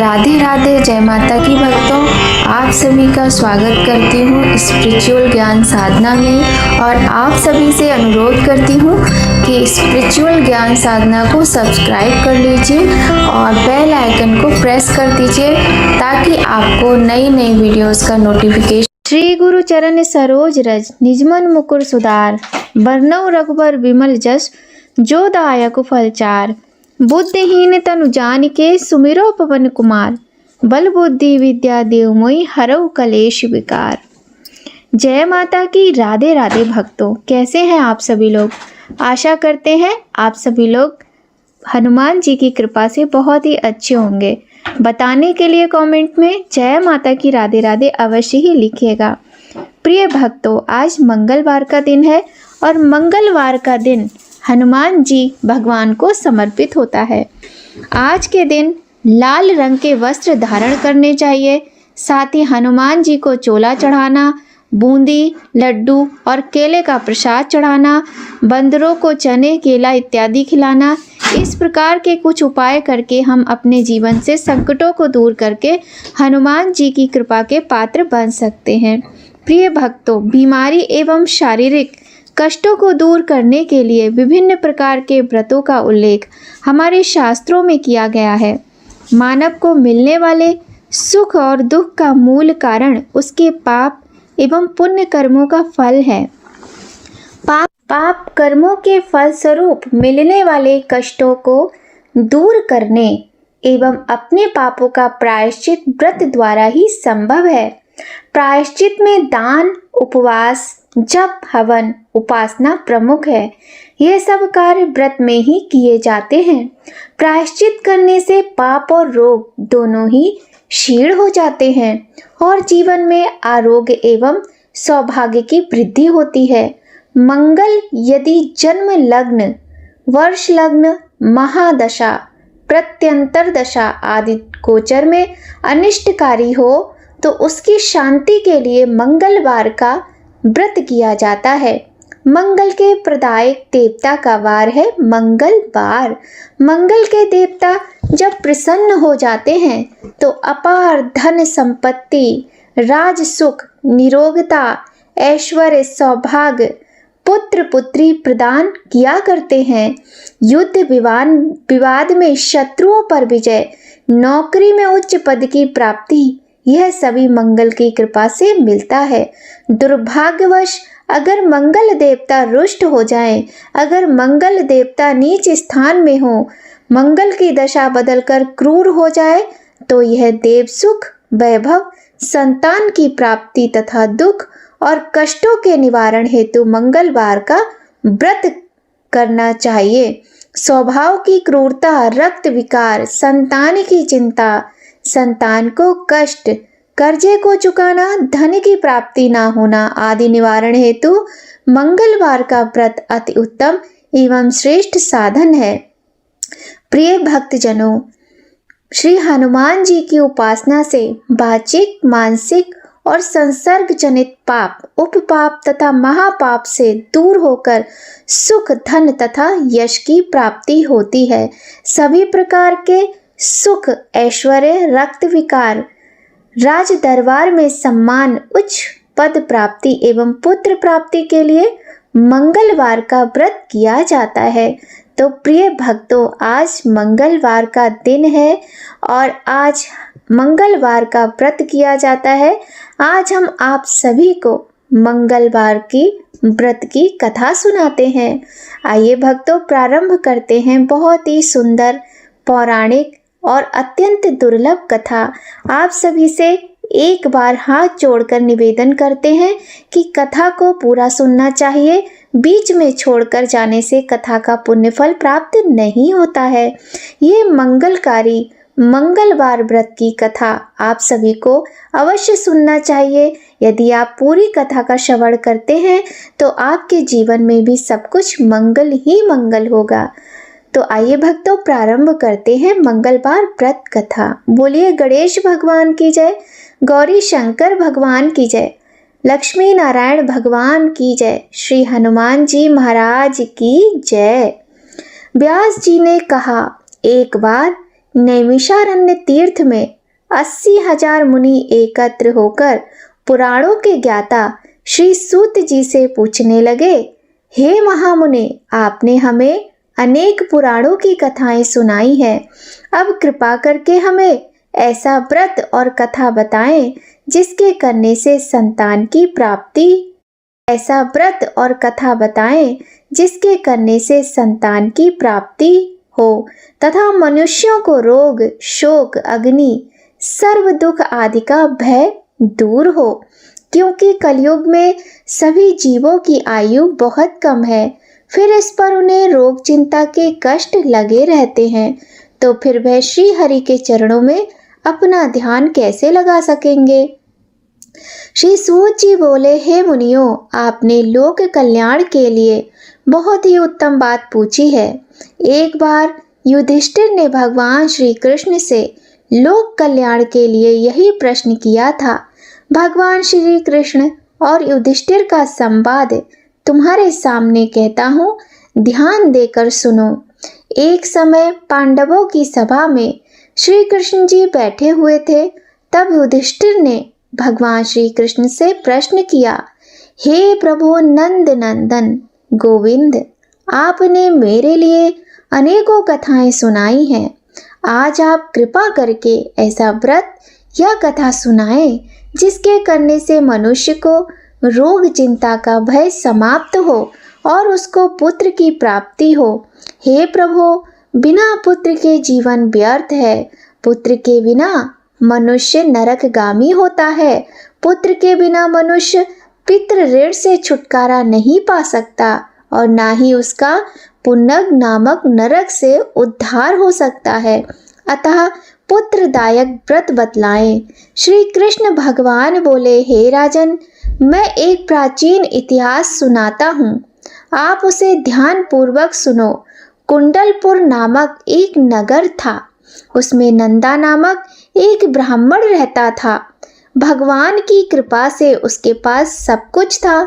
राधे राधे, जय माता की भक्तों। आप सभी का स्वागत करती हूँ स्पिरिचुअल ज्ञान साधना में और आप सभी से अनुरोध करती हूँ कि स्पिरिचुअल ज्ञान साधना को सब्सक्राइब कर लीजिए और बेल आइकन को प्रेस कर दीजिए ताकि आपको नई नई वीडियोस का नोटिफिकेशन। श्री गुरु चरण सरोज रज निजमन मुकुर सुधार, बरनौ रघुबर विमल जस, जो दायक फल चार। बुद्धिहीन तनु जानिके सुमिरो पवन कुमार, बल बुद्धि विद्या देव मोहि हरऊ कलेश विकार। जय माता की। राधे राधे भक्तों, कैसे हैं आप सभी लोग। आशा करते हैं आप सभी लोग हनुमान जी की कृपा से बहुत ही अच्छे होंगे। बताने के लिए कमेंट में जय माता की राधे राधे अवश्य ही लिखिएगा। प्रिय भक्तों, आज मंगलवार का दिन है और मंगलवार का दिन हनुमान जी भगवान को समर्पित होता है। आज के दिन लाल रंग के वस्त्र धारण करने चाहिए। साथ ही हनुमान जी को चोला चढ़ाना, बूंदी, लड्डू और केले का प्रसाद चढ़ाना, बंदरों को चने, केला इत्यादि खिलाना, इस प्रकार के कुछ उपाय करके हम अपने जीवन से संकटों को दूर करके हनुमान जी की कृपा के पात्र बन सकते हैं। प्रिय भक्तों, बीमारी एवं शारीरिक कष्टों को दूर करने के लिए विभिन्न प्रकार के व्रतों का उल्लेख हमारे शास्त्रों में किया गया है। मानव को मिलने वाले सुख और दुख का मूल कारण उसके पाप एवं पुण्य कर्मों का फल है। पाप कर्मों के फल स्वरूप मिलने वाले कष्टों को दूर करने एवं अपने पापों का प्रायश्चित व्रत द्वारा ही संभव है। प्रायश्चित में दान, उपवास, जप, हवन, उपासना प्रमुख है। यह सब कार्य व्रत में ही किए जाते हैं। प्रायश्चित करने से पाप और रोग दोनों ही क्षीण हो जाते हैं और जीवन में आरोग्य एवं सौभाग्य की वृद्धि होती है। मंगल यदि जन्म लग्न, वर्ष लग्न, महादशा, प्रत्यंतर दशा आदि गोचर में अनिष्टकारी हो तो उसकी शांति के लिए मंगलवार का व्रत किया जाता है। मंगल के प्रदायक देवता का वार है मंगलवार। मंगल के देवता जब प्रसन्न हो जाते हैं तो अपार धन संपत्ति, राज सुख, निरोगता, ऐश्वर्य, सौभाग्य, पुत्र पुत्री प्रदान किया करते हैं। युद्ध विवाद में शत्रुओं पर विजय, नौकरी में उच्च पद की प्राप्ति, यह सभी मंगल की कृपा से मिलता है। दुर्भाग्यवश अगर मंगल देवता रुष्ट हो जाए, अगर मंगल देवता नीच स्थान में हो, मंगल की दशा बदलकर क्रूर हो जाए तो यह देव सुख, वैभव, संतान की प्राप्ति तथा दुख और कष्टों के निवारण हेतु मंगलवार का व्रत करना चाहिए। स्वभाव की क्रूरता, रक्त विकार, संतान की चिंता, संतान को कष्ट, कर्जे को चुकाना, धन की प्राप्ति ना होना आदि निवारण हेतु मंगलवार का व्रत अति उत्तम एवं श्रेष्ठ साधन है। प्रिय भक्तजनों, श्री हनुमान जी की उपासना से वाचिक, मानसिक और संसर्ग जनित पाप, उपपाप तथा महापाप से दूर होकर सुख, धन तथा यश की प्राप्ति होती है। सभी प्रकार के सुख, ऐश्वर्य, रक्त विकार, राज दरबार में सम्मान, उच्च पद प्राप्ति एवं पुत्र प्राप्ति के लिए मंगलवार का व्रत किया जाता है। तो प्रिय भक्तों, आज मंगलवार का दिन है और आज मंगलवार का व्रत किया जाता है। आज हम आप सभी को मंगलवार की व्रत की कथा सुनाते हैं। आइए भक्तों, प्रारंभ करते हैं बहुत ही सुंदर, पौराणिक और अत्यंत दुर्लभ कथा। आप सभी से एक बार हाथ जोड़कर निवेदन करते हैं कि कथा को पूरा सुनना चाहिए। बीच में छोड़कर जाने से कथा का पुण्य फल प्राप्त नहीं होता है। ये मंगलकारी मंगलवार व्रत की कथा आप सभी को अवश्य सुनना चाहिए। यदि आप पूरी कथा का श्रवण करते हैं तो आपके जीवन में भी सब कुछ मंगल ही मंगल होगा। तो आइए भक्तों, प्रारंभ करते हैं मंगलवार व्रत कथा। बोलिए गणेश भगवान की जय, गौरी शंकर भगवान की जय, लक्ष्मी नारायण भगवान की जय, श्री हनुमान जी महाराज की जय। व्यास जी ने कहा, एक बार नैमिषारण्य तीर्थ में 80,000 मुनि एकत्र होकर पुराणों के ज्ञाता श्री सूत जी से पूछने लगे, हे महामुने, आपने हमें अनेक पुराणों की कथाएं सुनाई हैं। अब कृपा करके हमें ऐसा व्रत और कथा बताएं जिसके करने से संतान की प्राप्ति ऐसा व्रत और कथा बताएं जिसके करने से संतान की प्राप्ति हो तथा मनुष्यों को रोग, शोक, अग्नि, सर्व दुख आदि का भय दूर हो, क्योंकि कलयुग में सभी जीवों की आयु बहुत कम है। फिर इस पर उन्हें रोग चिंता के कष्ट लगे रहते हैं, तो फिर वह श्री हरि के चरणों में अपना ध्यान कैसे लगा सकेंगे। श्री सूत जी बोले, हे मुनियों, आपने लोक कल्याण के लिए बहुत ही उत्तम बात पूछी है। एक बार युधिष्ठिर ने भगवान श्री कृष्ण से लोक कल्याण के लिए यही प्रश्न किया था। भगवान श्री कृष्ण और युधिष्ठिर का संवाद तुम्हारे सामने कहता हूँ, ध्यान देकर सुनो। एक समय पांडवों की सभा में श्री कृष्ण जी बैठे हुए थे। तब युधिष्ठिर ने भगवान श्री कृष्ण से प्रश्न किया, हे प्रभु नंद नंदन गोविंद, आपने मेरे लिए अनेकों कथाएं सुनाई हैं। आज आप कृपा करके ऐसा व्रत या कथा सुनाएं जिसके करने से मनुष्य को रोग चिंता का भय समाप्त हो और उसको पुत्र की प्राप्ति हो। हे प्रभु, बिना पुत्र के जीवन व्यर्थ है। पुत्र के बिना मनुष्य नरकगामी होता है। पुत्र के बिना मनुष्य पितृ ऋण से छुटकारा नहीं पा सकता और ना ही उसका पुनग नामक नरक से उद्धार हो सकता है। अतः पुत्रदायक व्रत बतलाएं। श्री कृष्ण भगवान बोले, हे राजन, मैं एक प्राचीन इतिहास सुनाता हूँ, आप उसे ध्यान पूर्वक सुनो। कुंडलपुर नामक एक नगर था। उसमें नंदा नामक एक ब्राह्मण रहता था। भगवान की कृपा से उसके पास सब कुछ था,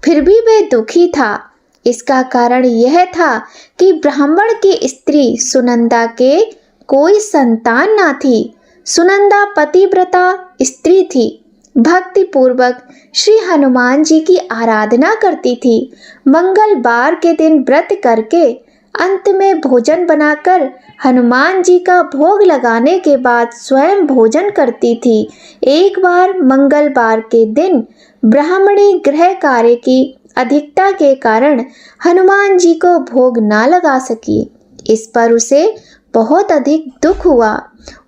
फिर भी वह दुखी था। इसका कारण यह था कि ब्राह्मण की स्त्री सुनंदा के कोई संतान ना थी। सुनंदा पतिव्रता स्त्री थी, भक्ति पूर्वक श्री हनुमान जी की आराधना करती थी। मंगलवार के दिन व्रत करके अंत में भोजन बनाकर हनुमान जी का भोग लगाने के बाद स्वयं भोजन करती थी। एक बार मंगलवार के दिन ब्राह्मणी गृह कार्य की अधिकता के कारण हनुमान जी को भोग ना लगा सकी। इस पर उसे बहुत अधिक दुख हुआ।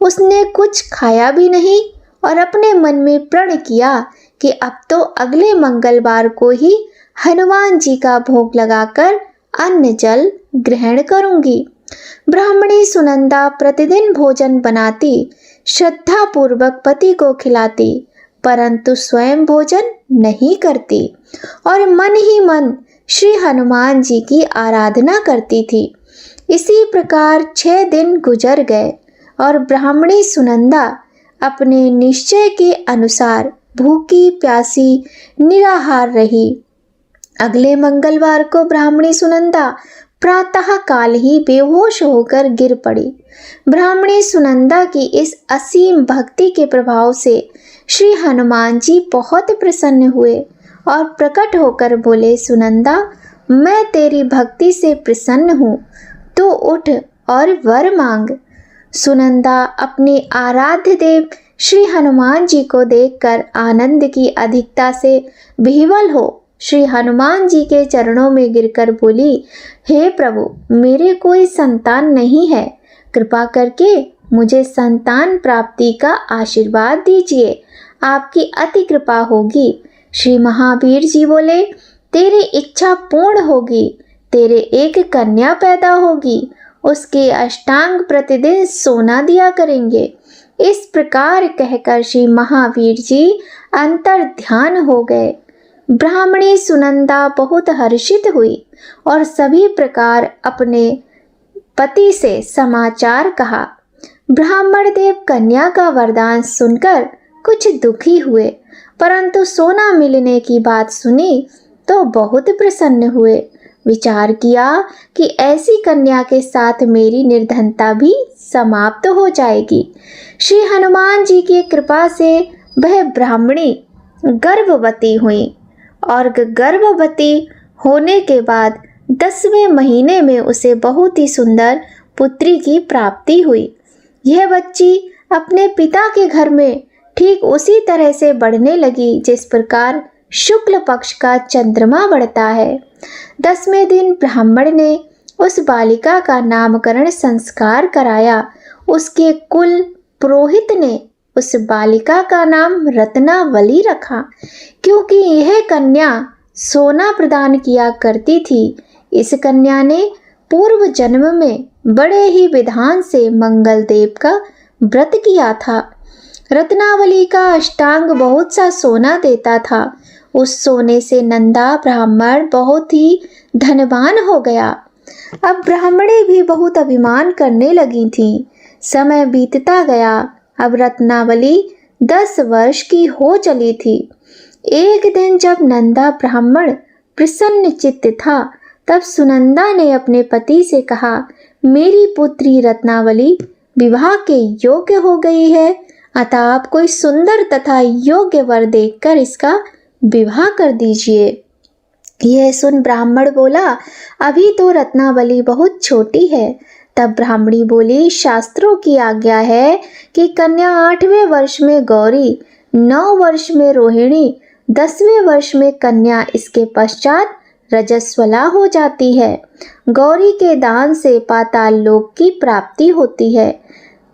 उसने कुछ खाया भी नहीं और अपने मन में प्रण किया कि अब तो अगले मंगलवार को ही हनुमान जी का भोग लगाकर अन्न जल ग्रहण करूंगी। ब्राह्मणी सुनंदा प्रतिदिन भोजन बनाती, श्रद्धा पूर्वक पति को खिलाती, परंतु स्वयं भोजन नहीं करती और मन ही मन श्री हनुमान जी की आराधना करती थी। इसी प्रकार 6 दिन गुजर गए और ब्राह्मणी सुनंदा अपने निश्चय के अनुसार भूखी प्यासी निराहार रही। अगले मंगलवार को ब्राह्मणी सुनंदा प्रातः काल ही बेहोश होकर गिर पड़ी। ब्राह्मणी सुनंदा की इस असीम भक्ति के प्रभाव से श्री हनुमान जी बहुत प्रसन्न हुए और प्रकट होकर बोले, सुनंदा, मैं तेरी भक्ति से प्रसन्न हूँ, तू उठ और वर मांग। सुनंदा अपने आराध्य देव श्री हनुमान जी को देखकर आनंद की अधिकता से विह्वल हो श्री हनुमान जी के चरणों में गिरकर बोली, हे प्रभु, मेरे कोई संतान नहीं है, कृपा करके मुझे संतान प्राप्ति का आशीर्वाद दीजिए, आपकी अति कृपा होगी। श्री महावीर जी बोले, तेरी इच्छा पूर्ण होगी, तेरे एक कन्या पैदा होगी, उसके अष्टांग प्रतिदिन सोना दिया करेंगे। इस प्रकार कहकर श्री महावीर जी अंतर ध्यान हो गए। ब्राह्मणी सुनंदा बहुत हर्षित हुई और सभी प्रकार अपने पति से समाचार कहा। ब्राह्मण देव कन्या का वरदान सुनकर कुछ दुखी हुए, परंतु सोना मिलने की बात सुनी तो बहुत प्रसन्न हुए। विचार किया कि ऐसी कन्या के साथ मेरी निर्धनता भी समाप्त हो जाएगी। श्री हनुमान जी की कृपा से वह ब्राह्मणी गर्भवती हुई और गर्भवती होने के बाद 10वें महीने में उसे बहुत ही सुंदर पुत्री की प्राप्ति हुई। यह बच्ची अपने पिता के घर में ठीक उसी तरह से बढ़ने लगी जिस प्रकार शुक्ल पक्ष का चंद्रमा बढ़ता है। 10वें दिन ब्राह्मण ने उस बालिका का नामकरण संस्कार कराया। उसके कुल पुरोहित ने उस बालिका का नाम रत्नावली रखा, क्योंकि यह कन्या सोना प्रदान किया करती थी। इस कन्या ने पूर्व जन्म में बड़े ही विधान से मंगल देव का व्रत किया था। रत्नावली का अष्टांग बहुत सा सोना देता था। उस सोने से नंदा ब्राह्मण बहुत ही धनवान हो गया। अब ब्राह्मणी भी बहुत अभिमान करने लगी थी। समय बीतता गया। अब रत्नावली 10 वर्ष की हो चली थी। एक दिन जब नंदा ब्राह्मण प्रसन्न चित्त था, तब सुनंदा ने अपने पति से कहा, मेरी पुत्री रत्नावली विवाह के योग्य हो गई है, अतः आप कोई सुंदर तथा योग्य वर देखकर इसका विवाह कर दीजिए। यह सुन ब्राह्मण बोला, अभी तो रत्नावली बहुत छोटी है। तब ब्राह्मणी बोली, शास्त्रों की आज्ञा है कि कन्या 8वें वर्ष में गौरी, 9 वर्ष में रोहिणी, 10वें वर्ष में कन्या, इसके पश्चात रजस्वला हो जाती है। गौरी के दान से पाताल लोक की प्राप्ति होती है,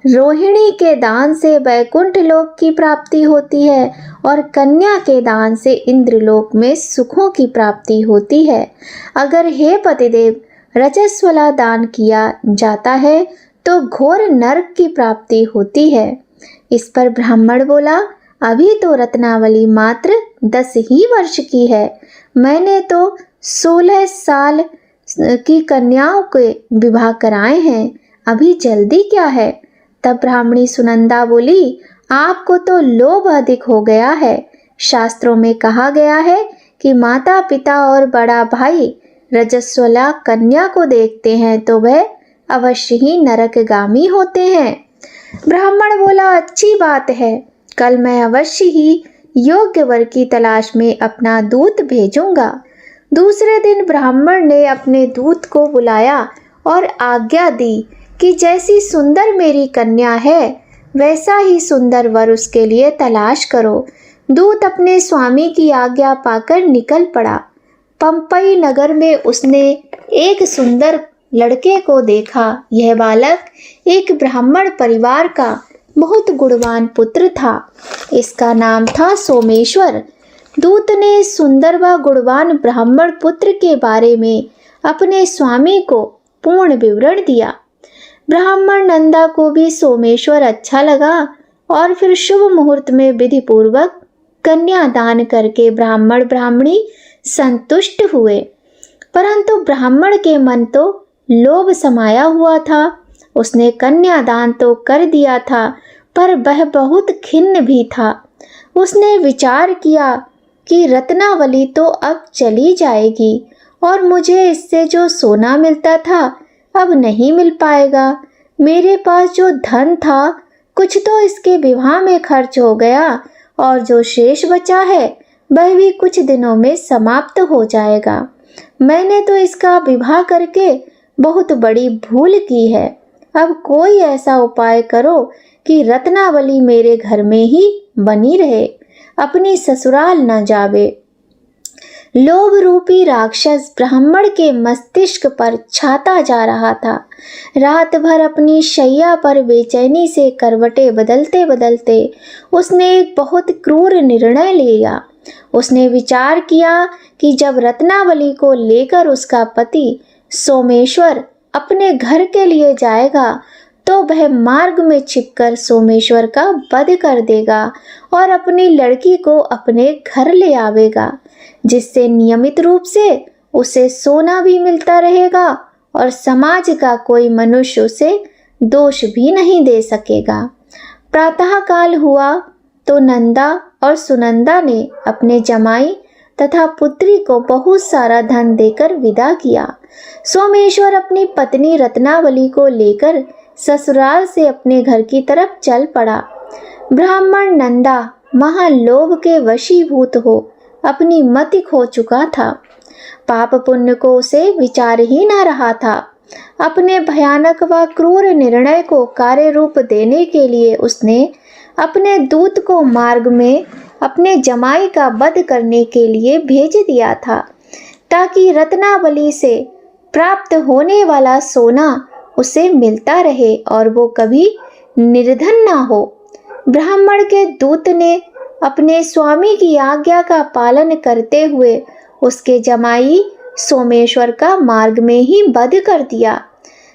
रोहिणी के दान से वैकुंठ लोक की प्राप्ति होती है और कन्या के दान से इंद्रलोक में सुखों की प्राप्ति होती है। अगर हे पतिदेव रजस्वला दान किया जाता है तो घोर नरक की प्राप्ति होती है। इस पर ब्राह्मण बोला, अभी तो रत्नावली मात्र 10 ही वर्ष की है। मैंने तो 16 साल की कन्याओं के विवाह कराए हैं, अभी जल्दी क्या है। तब ब्राह्मणी सुनंदा बोली, आपको तो लोभ अधिक हो गया है। शास्त्रों में कहा गया है कि माता पिता और बड़ा भाई रजस्वला कन्या को देखते हैं तो वह अवश्य ही नरकगामी होते हैं। ब्राह्मण बोला, अच्छी बात है, कल मैं अवश्य ही योग्य वर की तलाश में अपना दूत भेजूंगा। दूसरे दिन ब्राह्मण ने अपने दूत को बुलाया और आज्ञा दी कि जैसी सुंदर मेरी कन्या है वैसा ही सुंदर वर उसके लिए तलाश करो। दूत अपने स्वामी की आज्ञा पाकर निकल पड़ा। पंपई नगर में उसने एक सुंदर लड़के को देखा। यह बालक एक ब्राह्मण परिवार का बहुत गुणवान पुत्र था। इसका नाम था सोमेश्वर। दूत ने सुंदर व गुणवान ब्राह्मण पुत्र के बारे में अपने स्वामी को पूर्ण विवरण दिया। ब्राह्मण नंदा को भी सोमेश्वर अच्छा लगा और फिर शुभ मुहूर्त में विधि पूर्वक कन्या दान करके ब्राह्मण ब्राह्मणी संतुष्ट हुए। परंतु ब्राह्मण के मन तो लोभ समाया हुआ था। उसने कन्या दान तो कर दिया था, पर वह बहुत खिन्न भी था। उसने विचार किया कि रत्नावली तो अब चली जाएगी और मुझे इससे जो सोना मिलता था अब नहीं मिल पाएगा। मेरे पास जो धन था कुछ तो इसके विवाह में खर्च हो गया और जो शेष बचा है वह भी कुछ दिनों में समाप्त हो जाएगा। मैंने तो इसका विवाह करके बहुत बड़ी भूल की है। अब कोई ऐसा उपाय करो कि रत्नावली मेरे घर में ही बनी रहे, अपनी ससुराल न जावे। लोभ रूपी राक्षस ब्राह्मण के मस्तिष्क पर छाता जा रहा था। रात भर अपनी शैया पर बेचैनी से करवटें बदलते बदलते उसने एक बहुत क्रूर निर्णय लिया। उसने विचार किया कि जब रत्नावली को लेकर उसका पति सोमेश्वर अपने घर के लिए जाएगा तो वह मार्ग में छिपकर सोमेश्वर का वध कर देगा और अपनी लड़की को अपने घर ले आवेगा, जिससे नियमित रूप से उसे सोना भी मिलता रहेगा और समाज का कोई मनुष्य उसे दोष भी नहीं दे सकेगा। प्रातःकाल हुआ तो नंदा और सुनंदा ने अपने जमाई तथा पुत्री को बहुत सारा धन देकर विदा किया। सोमेश्वर अपनी पत्नी रत्नावली को लेकर ससुराल से अपने घर की तरफ चल पड़ा। ब्राह्मण नंदा महालोभ के वशीभूत हो अपनी मति खो चुका था। पाप पुण्य को उसे विचार ही न रहा था। अपने भयानक व क्रूर निर्णय को कार्य रूप देने के लिए उसने अपने दूत को मार्ग में अपने जमाई का वध करने के लिए भेज दिया था, ताकि रत्नावली से प्राप्त होने वाला सोना उसे मिलता रहे और वो कभी निर्धन ना हो। ब्राह्मण के दूत ने अपने स्वामी की आज्ञा का पालन करते हुए उसके जमाई सोमेश्वर का मार्ग में ही वध कर दिया।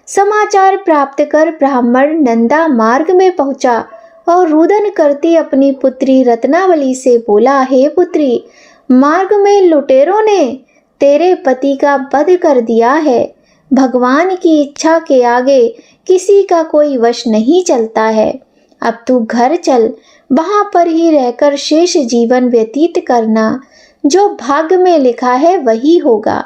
समाचार प्राप्त कर ब्राह्मण नंदा मार्ग में पहुंचा और रुदन करती अपनी पुत्री रत्नावली से बोला, हे पुत्री, मार्ग में लुटेरों ने तेरे पति का वध कर दिया है। भगवान की इच्छा के आगे किसी का कोई वश नहीं चलता है। अब तू घर चल, वहां पर ही रहकर शेष जीवन व्यतीत करना। जो भाग्य में लिखा है वही होगा।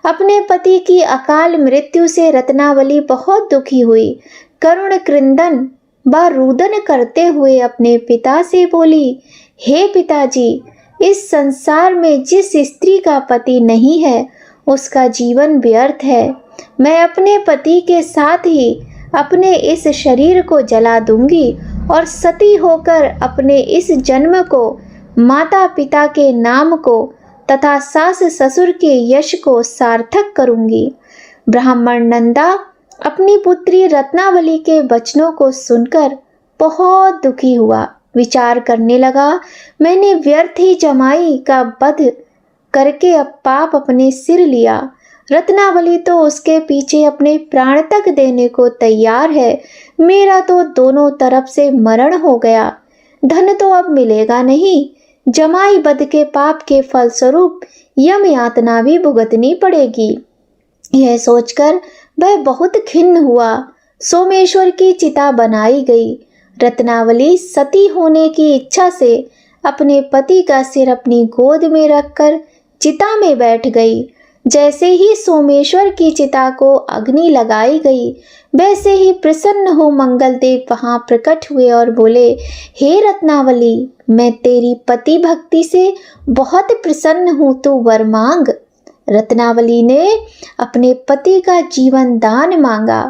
अपने पति की अकाल मृत्यु से रत्नावली बहुत दुखी हुई। करुण क्रंदन व रुदन करते हुए अपने पिता से बोली, हे पिताजी, इस संसार में जिस स्त्री का पति नहीं है उसका जीवन व्यर्थ है। मैं अपने पति के साथ ही अपने इस शरीर को जला दूंगी और सती होकर अपने इस जन्म को, माता पिता के नाम को तथा सास ससुर के यश को सार्थक करूंगी। ब्राह्मण नंदा अपनी पुत्री रत्नावली के वचनों को सुनकर बहुत दुखी हुआ। विचार करने लगा, मैंने व्यर्थ ही जमाई का वध करके अब पाप अपने सिर लिया। रत्नावली तो उसके पीछे अपने प्राण तक देने को तैयार है। मेरा तो दोनों तरफ से मरण हो गया। धन तो अब मिलेगा नहीं। जमाई वध के पाप के फलस्वरूप यम यातना भी भुगतनी पड़ेगी। यह सोचकर वह बहुत खिन्न हुआ। सोमेश्वर की चिता बनाई गई। रत्नावली सती होने की इच्छा से अपने पति का सिर अपनी गोद में रखकर चिता में बैठ गई। जैसे ही सोमेश्वर की चिता को अग्नि लगाई गई, वैसे ही प्रसन्न हो मंगलदेव वहां प्रकट हुए और बोले, हे रत्नावली, मैं तेरी पति भक्ति से बहुत प्रसन्न हूँ, तू वर मांग। रत्नावली ने अपने पति का जीवन दान मांगा।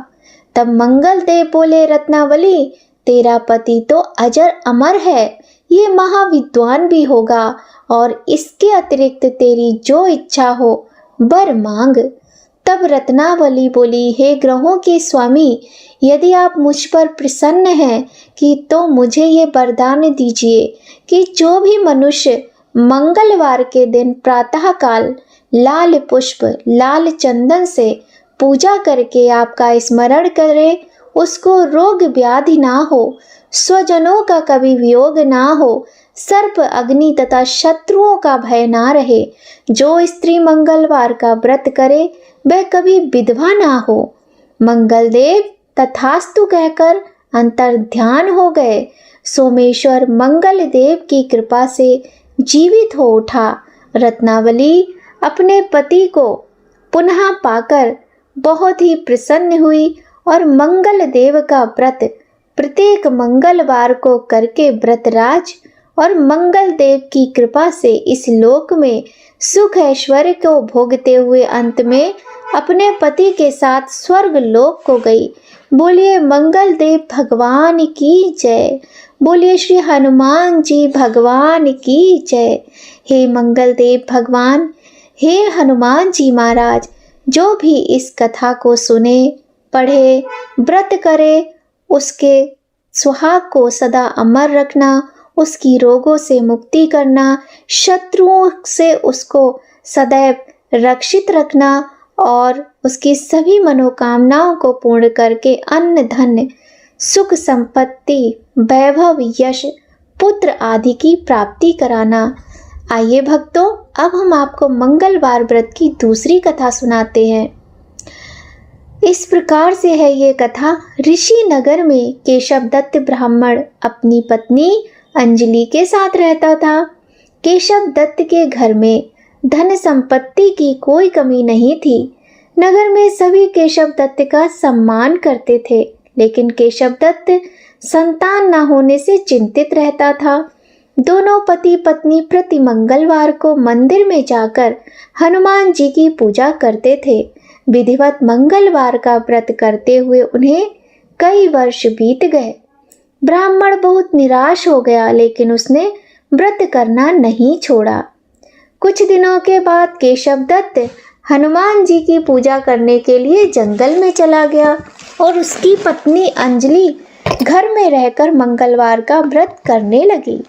तब मंगलदेव बोले, रत्नावली, तेरा पति तो अजर अमर है, ये महाविद्वान भी होगा और इसके अतिरिक्त तेरी जो इच्छा हो वर मांग। तब रत्नावली बोली, हे ग्रहों के स्वामी, यदि आप मुझ पर प्रसन्न हैं कि तो मुझे ये वरदान दीजिए कि जो भी मनुष्य मंगलवार के दिन प्रातःकाल लाल पुष्प लाल चंदन से पूजा करके आपका स्मरण करे, उसको रोग व्याधि ना हो, स्वजनों का कभी वियोग ना हो, सर्प अग्नि तथा शत्रुओं का भय ना रहे। जो स्त्री मंगलवार का व्रत करे वह कभी विधवा ना हो। मंगलदेव तथास्तु कहकर अंतर ध्यान हो गए। सोमेश्वर मंगलदेव की कृपा से जीवित हो उठा। रत्नावली अपने पति को पुनः पाकर बहुत ही प्रसन्न हुई और मंगलदेव का व्रत प्रत्येक मंगलवार को करके व्रतराज और मंगलदेव की कृपा से इस लोक में सुख ऐश्वर्य को भोगते हुए अंत में अपने पति के साथ स्वर्ग लोक को गई। बोलिए मंगलदेव भगवान की जय। बोलिए श्री हनुमान जी भगवान की जय। हे मंगलदेव भगवान, हे हनुमान जी महाराज, जो भी इस कथा को सुने, पढ़े, व्रत करे, उसके सुहाग को सदा अमर रखना, उसकी रोगों से मुक्ति करना, शत्रुओं से उसको सदैव रक्षित रखना और उसकी सभी मनोकामनाओं को पूर्ण करके अन्न धन सुख संपत्ति वैभव यश पुत्र आदि की प्राप्ति कराना। आइए भक्तों, अब हम आपको मंगलवार व्रत की दूसरी कथा सुनाते हैं। इस प्रकार से है ये कथा। ऋषि नगर में केशव दत्त ब्राह्मण अपनी पत्नी अंजलि के साथ रहता था। केशव दत्त के घर में धन संपत्ति की कोई कमी नहीं थी। नगर में सभी केशव दत्त का सम्मान करते थे, लेकिन केशव दत्त संतान न होने से चिंतित रहता था। दोनों पति पत्नी प्रति मंगलवार को मंदिर में जाकर हनुमान जी की पूजा करते थे। विधिवत मंगलवार का व्रत करते हुए उन्हें कई वर्ष बीत गए। ब्राह्मण बहुत निराश हो गया, लेकिन उसने व्रत करना नहीं छोड़ा। कुछ दिनों के बाद केशव दत्त हनुमान जी की पूजा करने के लिए जंगल में चला गया और उसकी पत्नी अंजलि घर में रहकर मंगलवार का व्रत करने लगी।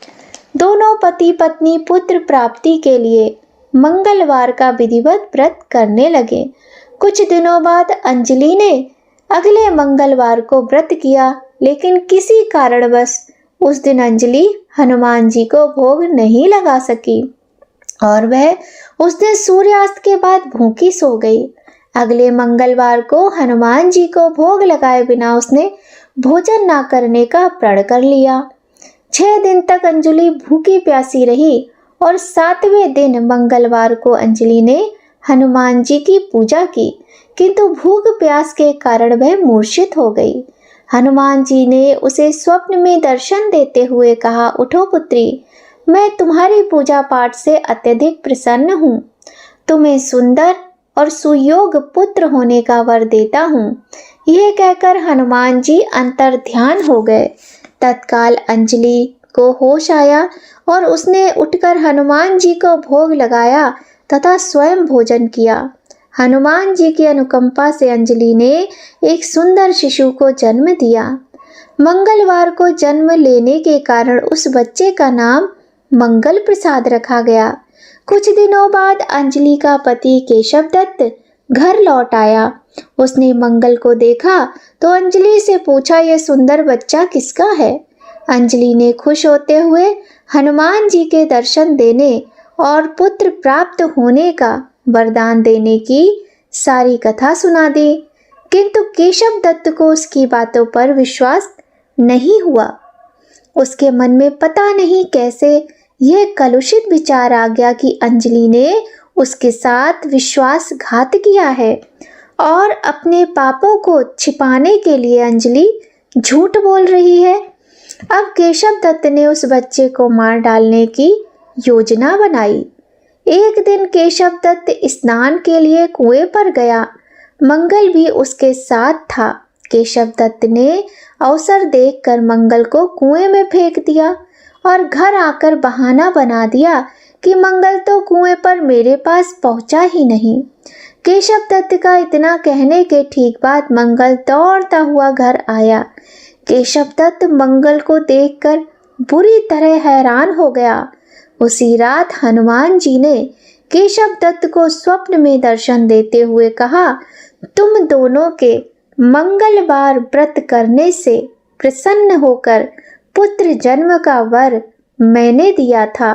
दोनों पति पत्नी पुत्र प्राप्ति के लिए मंगलवार का विधिवत व्रत करने लगे। कुछ दिनों बाद अंजलि ने अगले मंगलवार को व्रत किया, लेकिन किसी कारणवश उस दिन अंजलि हनुमान जी को भोग नहीं लगा सकी और वह उस दिन सूर्यास्त के बाद भूखी सो गई। अगले मंगलवार को हनुमान जी को भोग लगाए बिना उसने भोजन ना करने का प्रण कर लिया। 6 दिन तक अंजलि भूखी प्यासी रही और 7वें दिन मंगलवार को अंजलि ने हनुमान जी की पूजा की, किंतु भूख प्यास के कारण वह मूर्छित हो गई। हनुमान जी ने उसे स्वप्न में दर्शन देते हुए कहा, उठो पुत्री, मैं तुम्हारी पूजा पाठ से अत्यधिक प्रसन्न हूँ। तुम्हें सुंदर और सुयोग पुत्र होने का वर देता हूँ। यह कहकर हनुमान जी अंतर ध्यान हो गए। तत्काल अंजलि को होश आया और उसने उठकर हनुमान जी को भोग लगाया तथा स्वयं भोजन किया। हनुमान जी की अनुकंपा से अंजलि ने एक सुंदर शिशु को जन्म दिया। मंगलवार को जन्म लेने के कारण उस बच्चे का नाम मंगल प्रसाद रखा गया। कुछ दिनों बाद अंजलि का पति केशव दत्त घर लौट आया। उसने मंगल को देखा तो अंजलि से पूछा, यह सुंदर बच्चा किसका है? अंजलि ने खुश होते हुए हनुमान जी के दर्शन देने और पुत्र प्राप्त होने का वरदान देने की सारी कथा सुना दी, किंतु केशव दत्त को उसकी बातों पर विश्वास नहीं हुआ। उसके मन में पता नहीं कैसे यह कलुषित विचार आ गया कि अंजलि ने उसके साथ विश्वासघात किया है और अपने पापों को छिपाने के लिए अंजलि झूठ बोल रही है। अब केशव दत्त ने उस बच्चे को मार डालने की योजना बनाई। एक दिन केशव दत्त स्नान के लिए कुएं पर गया। मंगल भी उसके साथ था। केशव दत्त ने अवसर देखकर मंगल को कुएं में फेंक दिया और घर आकर बहाना बना दिया कि मंगल तो कुएं पर मेरे पास पहुंचा ही नहीं। केशव दत्त का इतना कहने के ठीक बाद मंगल दौड़ता हुआ घर आया। केशव दत्त मंगल को देखकर बुरी तरह हैरान हो गया। उसी रात हनुमान जी ने केशव दत्त को स्वप्न में दर्शन देते हुए कहा, तुम दोनों के मंगलवार व्रत करने से प्रसन्न होकर पुत्र जन्म का वर मैंने दिया था,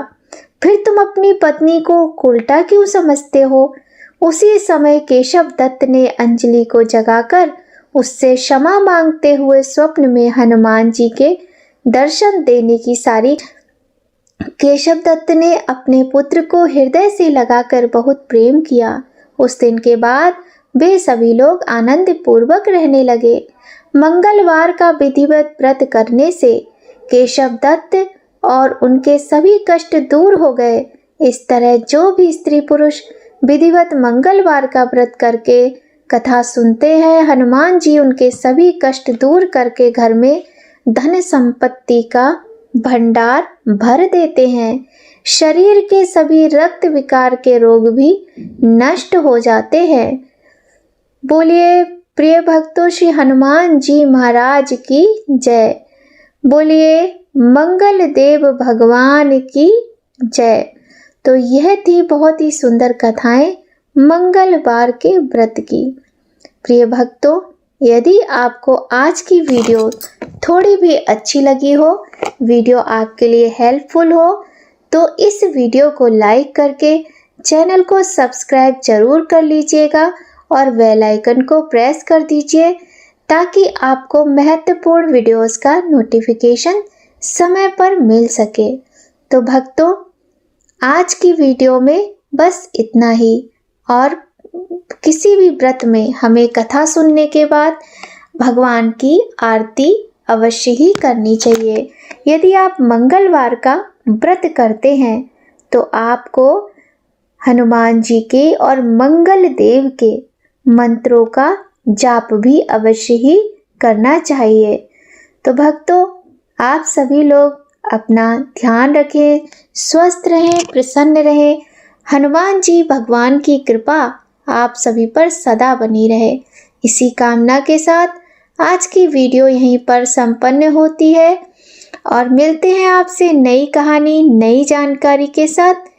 फिर तुम अपनी पत्नी को उल्टा क्यों समझते हो? उसी समय केशव दत्त ने अंजलि को जगाकर उससे क्षमा मांगते हुए स्वप्न में हनुमान जी के दर्शन देने की सारी। केशव दत्त ने अपने पुत्र को हृदय से लगाकर बहुत प्रेम किया। उस दिन के बाद वे सभी लोग आनंद पूर्वक रहने लगे। मंगलवार का विधिवत व्रत करने से केशव दत्त और उनके सभी कष्ट दूर हो गए। इस तरह जो भी स्त्री पुरुष विधिवत मंगलवार का व्रत करके कथा सुनते हैं, हनुमान जी उनके सभी कष्ट दूर करके घर में धन संपत्ति का भंडार भर देते हैं। शरीर के सभी रक्त विकार के रोग भी नष्ट हो जाते हैं। बोलिए प्रिय भक्तों, श्री हनुमान जी महाराज की जय। बोलिए मंगल देव भगवान की जय। तो यह थी बहुत ही सुंदर कथाएं मंगलवार के व्रत की। प्रिय भक्तों, यदि आपको आज की वीडियो थोड़ी भी अच्छी लगी हो, वीडियो आपके लिए हेल्पफुल हो, तो इस वीडियो को लाइक करके चैनल को सब्सक्राइब जरूर कर लीजिएगा और बेल आइकन को प्रेस कर दीजिए ताकि आपको महत्वपूर्ण वीडियोस का नोटिफिकेशन समय पर मिल सके। तो भक्तों, आज की वीडियो में बस इतना ही। और किसी भी व्रत में हमें कथा सुनने के बाद भगवान की आरती अवश्य ही करनी चाहिए। यदि आप मंगलवार का व्रत करते हैं तो आपको हनुमान जी के और मंगल देव के मंत्रों का जाप भी अवश्य ही करना चाहिए। तो भक्तों, आप सभी लोग अपना ध्यान रखें, स्वस्थ रहें, प्रसन्न रहें। हनुमान जी भगवान की कृपा आप सभी पर सदा बनी रहे। इसी कामना के साथ आज की वीडियो यहीं पर संपन्न होती है और मिलते हैं आपसे नई कहानी, नई जानकारी के साथ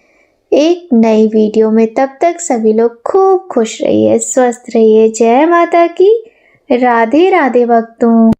एक नई वीडियो में। तब तक सभी लोग खूब खुश रहिए, स्वस्थ रहिए। जय माता की। राधे राधे भक्तों।